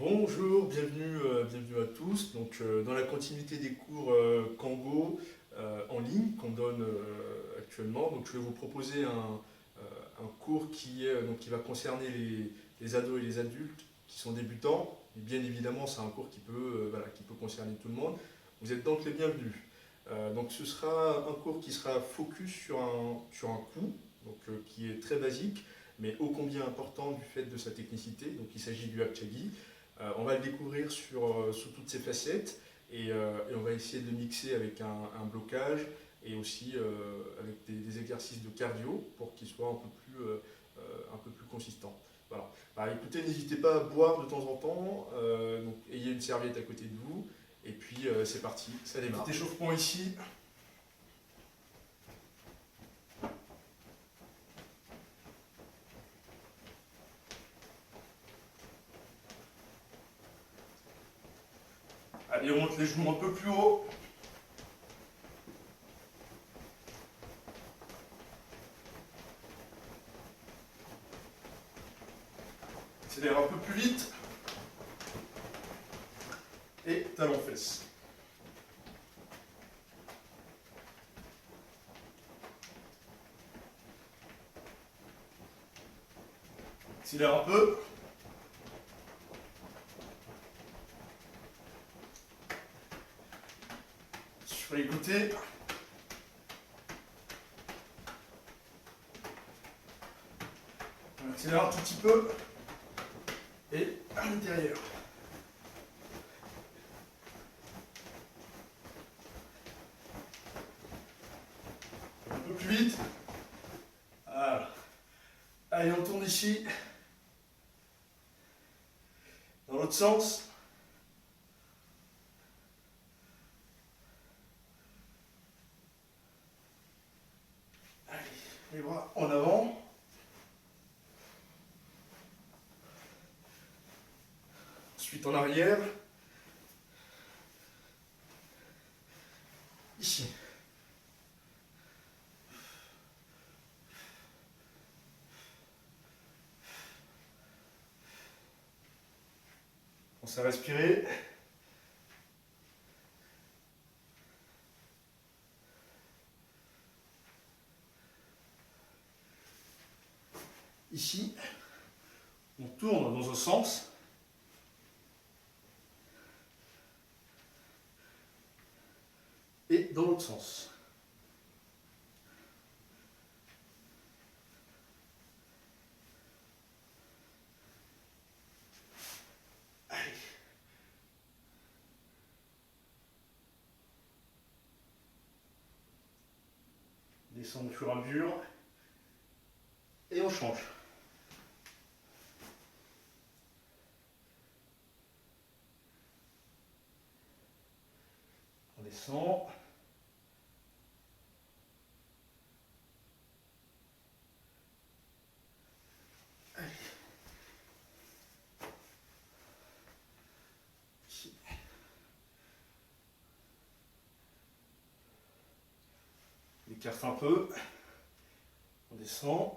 Bonjour, bienvenue à tous. Dans la continuité des cours Kango en ligne qu'on donne actuellement, je vais vous proposer un cours qui va concerner les ados et les adultes qui sont débutants. Et bien évidemment, c'est un cours qui peut concerner tout le monde. Vous êtes donc les bienvenus. Ce sera un cours qui sera focus sur un coup, qui est très basique, mais ô combien important du fait de sa technicité. Donc il s'agit du Hakchagi. On va le découvrir sous toutes ses facettes et on va essayer de mixer avec un blocage et aussi avec des exercices de cardio pour qu'il soit un peu plus consistant. Voilà. Bah, écoutez, n'hésitez pas à boire de temps en temps, ayez une serviette à côté de vous et puis c'est parti, ça démarre. Petit échauffement ici. Allez, on monte les genoux un peu plus haut. Accélère un peu plus vite. Et talon fesse. Accélère un peu. Sur les côtés. On accélère un tout petit peu. Et à l'intérieur. Un peu plus vite. Voilà. Allez, on tourne ici. Dans l'autre sens. Allez, les bras en avant. Ensuite en arrière. Ici. On s'est respiré. Ici, on tourne dans un sens. Et dans l'autre sens. Allez. Descend au fur et à mesure. Et on change. On descend. Allez. Ici. On écarte un peu. On descend.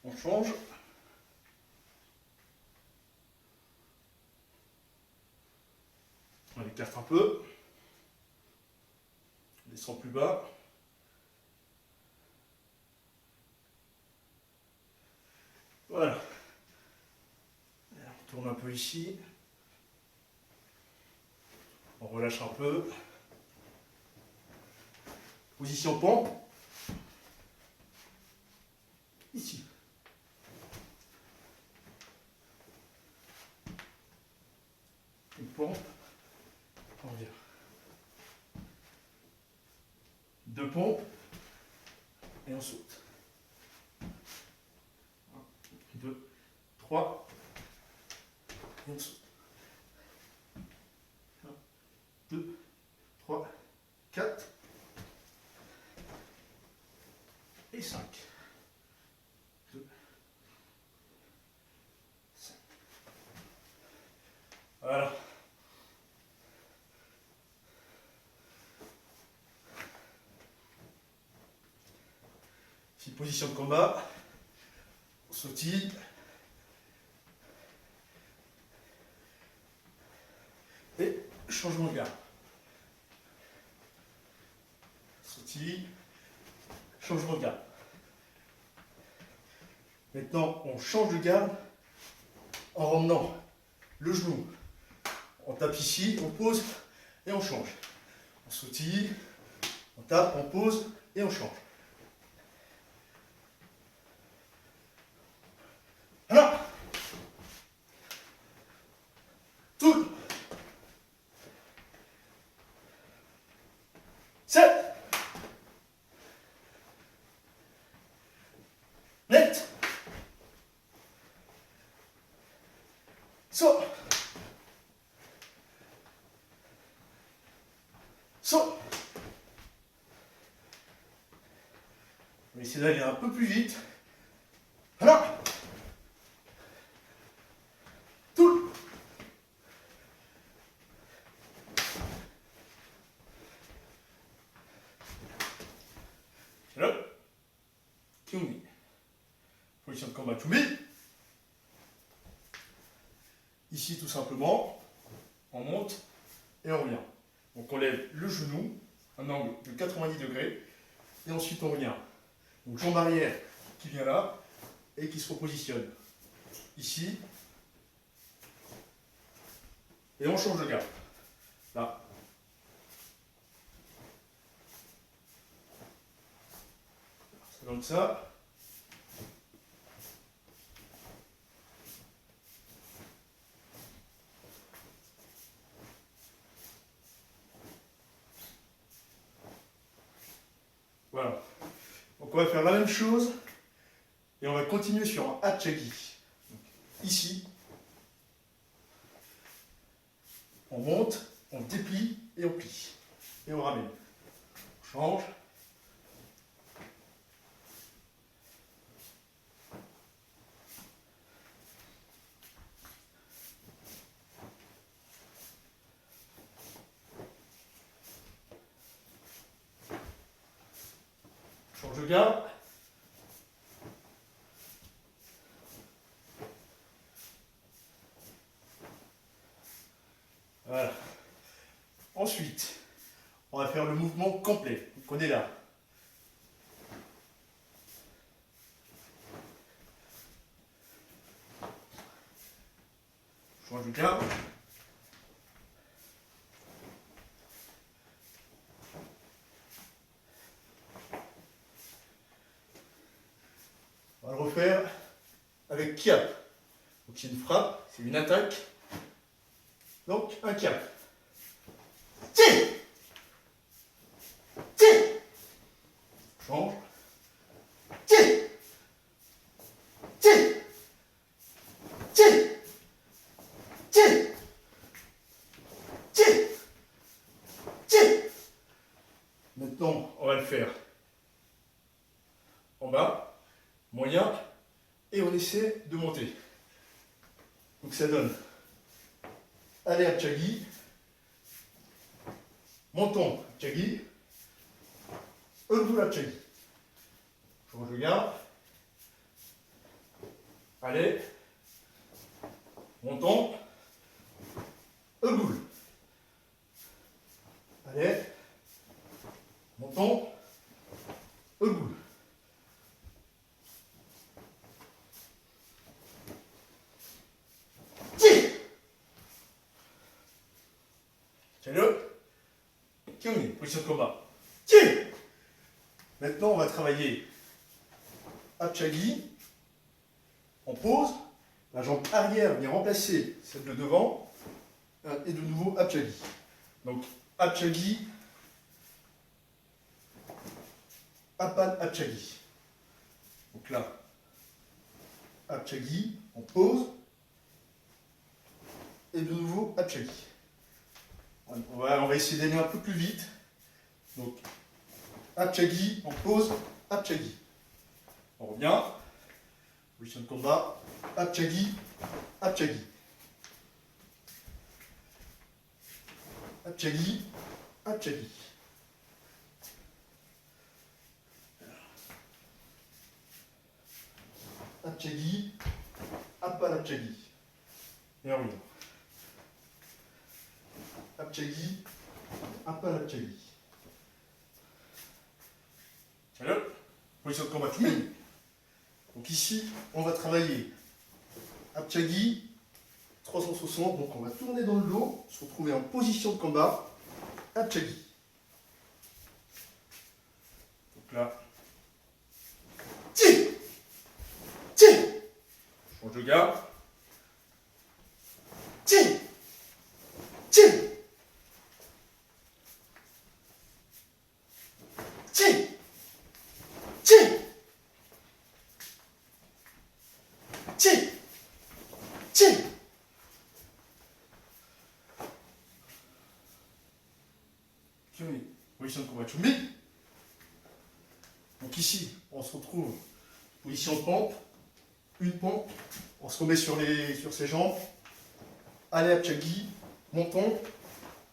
On change. On écarte un peu. On descend plus bas. Voilà. On tourne un peu ici. On relâche un peu. Position pompe. Ici. Une pompe. On revient. Deux pompes. Et on saute. 1, 2, 3. Et on saute. 1, 2, 3, 4. Et 5. 2, 5. Voilà. Petite position de combat. On sautille. Et changement de garde. Sautille. Changement de garde. Maintenant, on change de garde en ramenant le genou. On tape ici, on pose et on change. On sautille, on tape, on pose et on change. Alors, tout. 7. Net. Saut. Saut. On va essayer d'aller un peu plus vite. Voilà. Tout. Là. Kyumi. Position de combat Kyumi. Ici, tout simplement, on monte et on revient. Donc on lève le genou, un angle de 90 degrés, et ensuite on revient. Donc jambe arrière qui vient là, et qui se repositionne. Ici, et on change de garde. Là. Ça donne ça. Voilà. Donc on va faire la même chose et on va continuer sur un Hachagi. Ici, on monte, on déplie et on plie. Et on ramène. On change. Change de garde. Voilà. Ensuite, on va faire le mouvement complet. Donc on est là. Change de garde. On va le refaire avec kiap. Donc c'est une frappe, c'est une attaque. Donc un kiap. Tiens. Tiens. Change. Tiens. Tiens. Tiens. Tiens. Tiens. Tiens. Maintenant, on va le faire en bas, moyen, et on essaie de monter. Donc ça donne aller Hachagi, montons Hachagi, Ulbu Hachagi. Change de garde. Allez, montons, Ulbu. Allez, montons, Ulbu. Tiens-le. Kyumi, position de combat. Tiens. Maintenant, on va travailler Hachagi. On pose. La jambe arrière vient remplacer celle de devant. Et de nouveau Hachagi. Donc, Hachagi. Apan Hachagi. Donc là, Hachagi. On pose. Et de nouveau Hachagi. On va essayer d'aller un peu plus vite. Donc, Hachagi, on pose, Hachagi. On revient. Position de combat. Hachagi, Hachagi. Hachagi, Hachagi. Apchagi, Appalachagi. Et on revient. Apchagi, Appalachagi. Alors, position de combat. Donc ici, on va travailler Apchagi, 360. Donc on va tourner dans le dos, se retrouver en position de combat. Apchagi. Donc là, tire, tire. Change de garde. Tire, tire, tire, tire, tire, tire. Position de combat Chumbi. Donc ici, on se retrouve position de pompe, une pompe, on se remet sur ses jambes. Allez Apchagi, montons,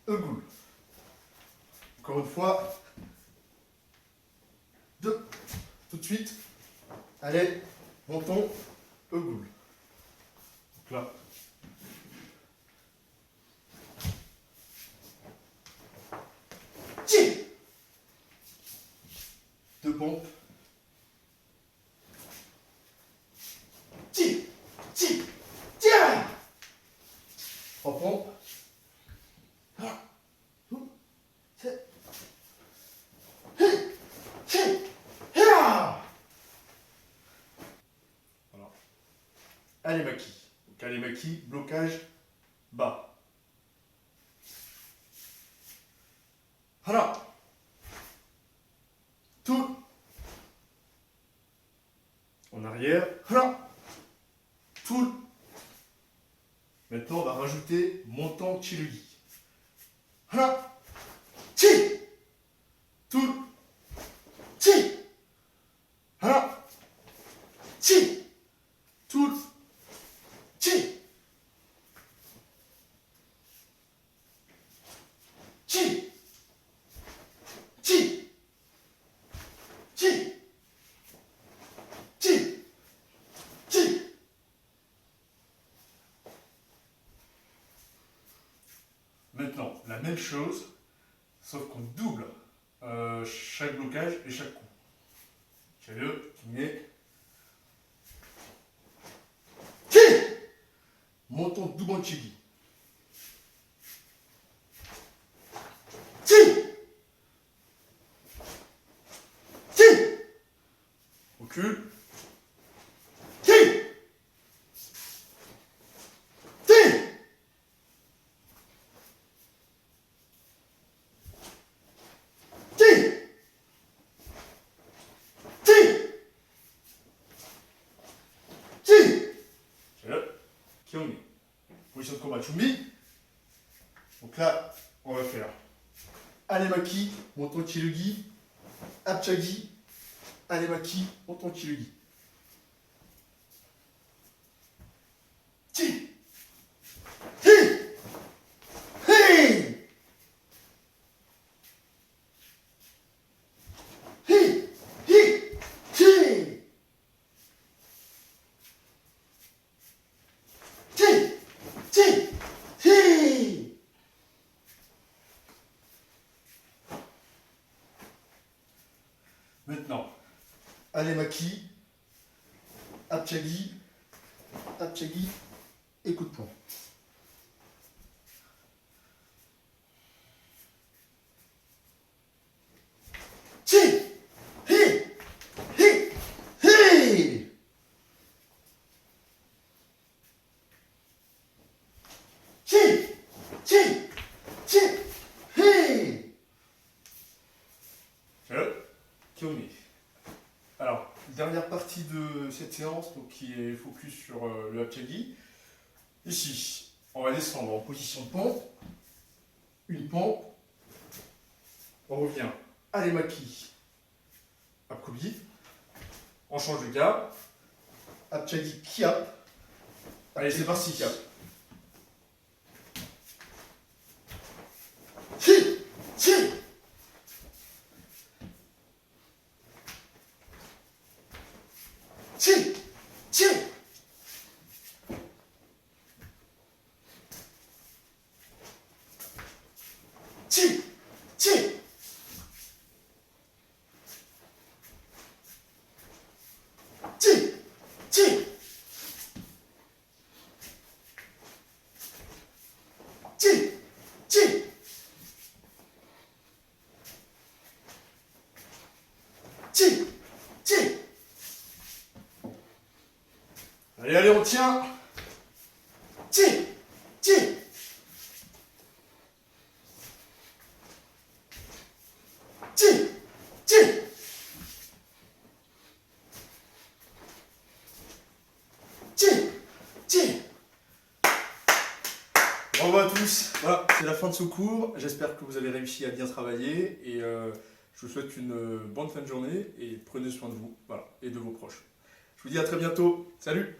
Egoul. Encore une fois, 2, tout de suite. Allez, montons, Egoul. Donc là. Tire. 2 pompes. Tire, tire, tire. 3 pompes. 1, 2, 7. Voilà. Allez Maki. Donc allez Maki, blocage bas. Voilà. Tout. En arrière. Voilà. Tout. Maintenant, on va rajouter montant Chilugi. Voilà. Chi. Tout. Chi. Voilà. Chi. Tout. Chi. Chi. Chi. Chi. Chi. Chi. Maintenant, la même chose, sauf qu'on double chaque blocage et chaque coup. J'ai-le qui met. Chi. Montant double Chigi. Chi. Chi. Recule. Chi. Chi. Kyung. Position de combat Chumbi. Donc là, on va faire Alemaki, monton Chilugi, Apchagi, Alemaki, monton Chilugi. Chi. Hi. Hi. Hi. Hi. Chi. Chi. Hi. Maintenant, Alemaki, Apchagi, Apchagi et coup de poing. Chi. Hi. Hi. Hi. Chi. Chi. Chi. Hi. Alors, dernière partie de cette séance donc, qui est focus sur le Apchagi. Ici, on va descendre en position de pompe. Une pompe. On revient à l'Emaki. Apkobi. On change de garde. Apchagi Kiap. Allez, c'est parti, Kiap. Chi. Chi. Chi. Chi. Ti, ti. Ti, ti. Ti, ti. Ti, ti. Allez, allez, on tient. Ti, ti. Ti, ti. Ti, ti. Bravo à tous. Voilà, c'est la fin de ce cours. J'espère que vous avez réussi à bien travailler et je vous souhaite une bonne fin de journée et prenez soin de vous, voilà, et de vos proches. Je vous dis à très bientôt. Salut!